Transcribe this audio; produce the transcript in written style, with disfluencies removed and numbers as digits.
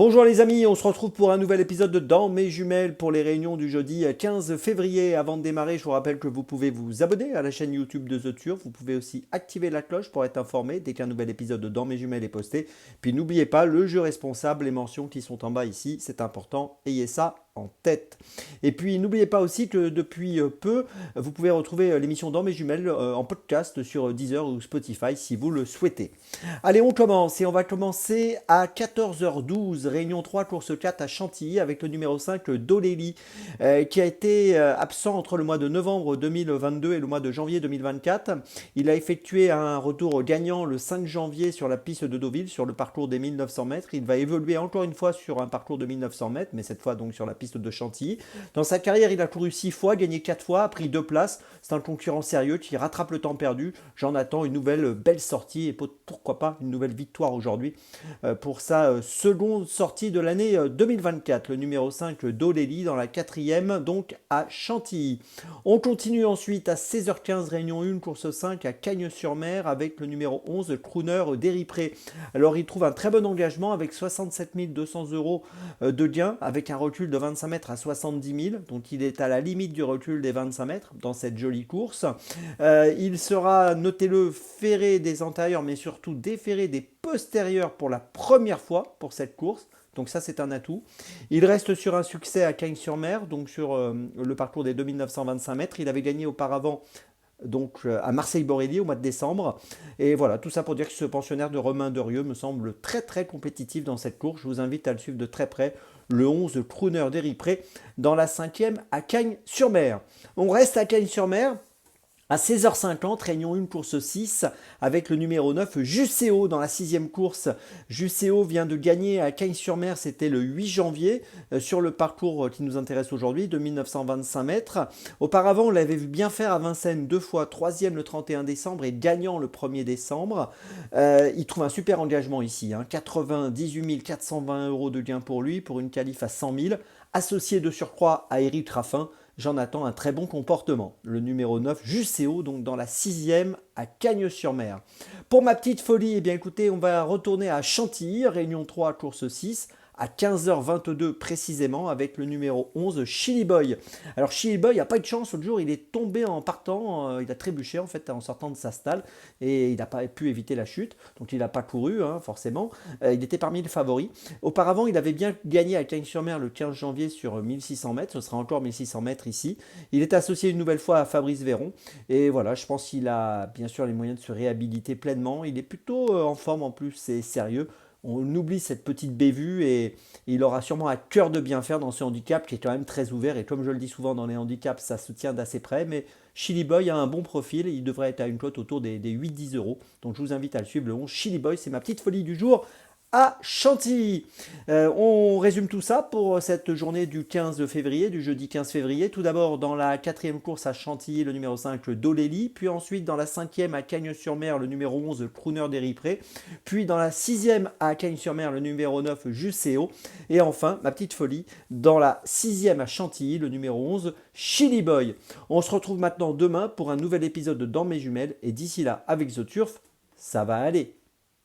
Bonjour les amis, on se retrouve pour un nouvel épisode de Dans mes jumelles pour les réunions du jeudi 15 février. Avant de démarrer, je vous rappelle que vous pouvez vous abonner à la chaîne YouTube de The Turf. Vous pouvez aussi activer la cloche pour être informé dès qu'un nouvel épisode de Dans mes jumelles est posté. Puis n'oubliez pas le jeu responsable, les mentions qui sont en bas ici, c'est important, ayez ça en tête. Et puis n'oubliez pas aussi que depuis peu, vous pouvez retrouver l'émission Dans mes jumelles en podcast sur Deezer ou Spotify si vous le souhaitez. Allez, on commence et on va commencer à 14h12, réunion 3, course 4 à Chantilly avec le numéro 5, Dolélie, qui a été absent entre le mois de novembre 2022 et le mois de janvier 2024. Il a effectué un retour gagnant le 5 janvier sur la piste de Deauville, sur le parcours des 1900 mètres. Il va évoluer encore une fois sur un parcours de 1900 mètres, mais cette fois donc sur la piste de Chantilly. Dans sa carrière, il a couru 6 fois, gagné 4 fois, a pris 2 places. C'est un concurrent sérieux qui rattrape le temps perdu. J'en attends une nouvelle belle sortie et pourquoi pas une nouvelle victoire aujourd'hui pour sa seconde sortie de l'année 2024. Le numéro 5 d'Olélie dans la quatrième, donc à Chantilly. On continue ensuite à 16h15, réunion 1, course 5 à Cagnes-sur-Mer avec le numéro 11, Crooner d'Éripré. Alors il trouve un très bon engagement avec 67 200 euros de gain, avec un recul de 25 mètres à 70 000. Donc il est à la limite du recul des 25 mètres dans cette jolie course. Il sera, notez-le, ferré des antérieurs, mais surtout déferré des postérieurs pour la première fois pour cette course. Donc ça, c'est un atout. Il reste sur un succès à Cagnes-sur-Mer, donc sur le parcours des 2925 mètres. Il avait gagné auparavant donc à Marseille-Borelli au mois de décembre. Et voilà, tout ça pour dire que ce pensionnaire de Romain Derieux me semble très très compétitif dans cette course. Je vous invite à le suivre de très près. Le 11 Crooner d'Éripré dans la cinquième à Cagnes-sur-Mer. On reste à Cagnes-sur-Mer. À 16h50, réunion 1, course 6, avec le numéro 9, Jusseo dans la sixième course. Jusseo vient de gagner à Cagnes-sur-Mer, c'était le 8 janvier, sur le parcours qui nous intéresse aujourd'hui, de 1925 mètres. Auparavant, on l'avait vu bien faire à Vincennes 2 fois, troisième le 31 décembre et gagnant le 1er décembre. Il trouve un super engagement ici, 98 420 euros de gain pour lui, pour une qualif à 100 000, associé de surcroît à Éric Raffin. J'en attends un très bon comportement. Le numéro 9, Jusseo, donc dans la sixième à Cagnes-sur-Mer. Pour ma petite folie, eh bien écoutez, on va retourner à Chantilly, réunion 3, course 6, à 15h22 précisément, avec le numéro 11, Chili Boy. Alors Chili Boy n'a pas eu de chance, l'autre jour il est tombé en partant, il a trébuché en fait en sortant de sa stalle, et il n'a pas pu éviter la chute, donc il n'a pas couru forcément. Il était parmi les favoris. Auparavant, il avait bien gagné à Cagnes-sur-Mer le 15 janvier sur 1600 mètres, ce sera encore 1600 mètres ici. Il est associé une nouvelle fois à Fabrice Véron, et voilà, je pense qu'il a bien sûr les moyens de se réhabiliter pleinement. Il est plutôt en forme en plus, c'est sérieux. On oublie cette petite bévue et il aura sûrement à cœur de bien faire dans ce handicap qui est quand même très ouvert. Et comme je le dis souvent dans les handicaps, ça se tient d'assez près. Mais Chili Boy a un bon profil et il devrait être à une cote autour des 8-10 euros. Donc je vous invite à le suivre, le 11 Chili Boy. C'est ma petite folie du jour à Chantilly. On résume tout ça pour cette journée du 15 février, du jeudi 15 février. Tout d'abord dans la quatrième course à Chantilly, le numéro 5, Dolélie. Puis ensuite dans la cinquième à Cagnes-sur-Mer, le numéro 11, Crooner d'Éripré. Puis dans la sixième à Cagnes-sur-Mer, le numéro 9, Jusseo. Et enfin, ma petite folie, dans la sixième à Chantilly, le numéro 11, Chili Boy. On se retrouve maintenant demain pour un nouvel épisode de Dans mes jumelles. Et d'ici là, avec The Turf, ça va aller.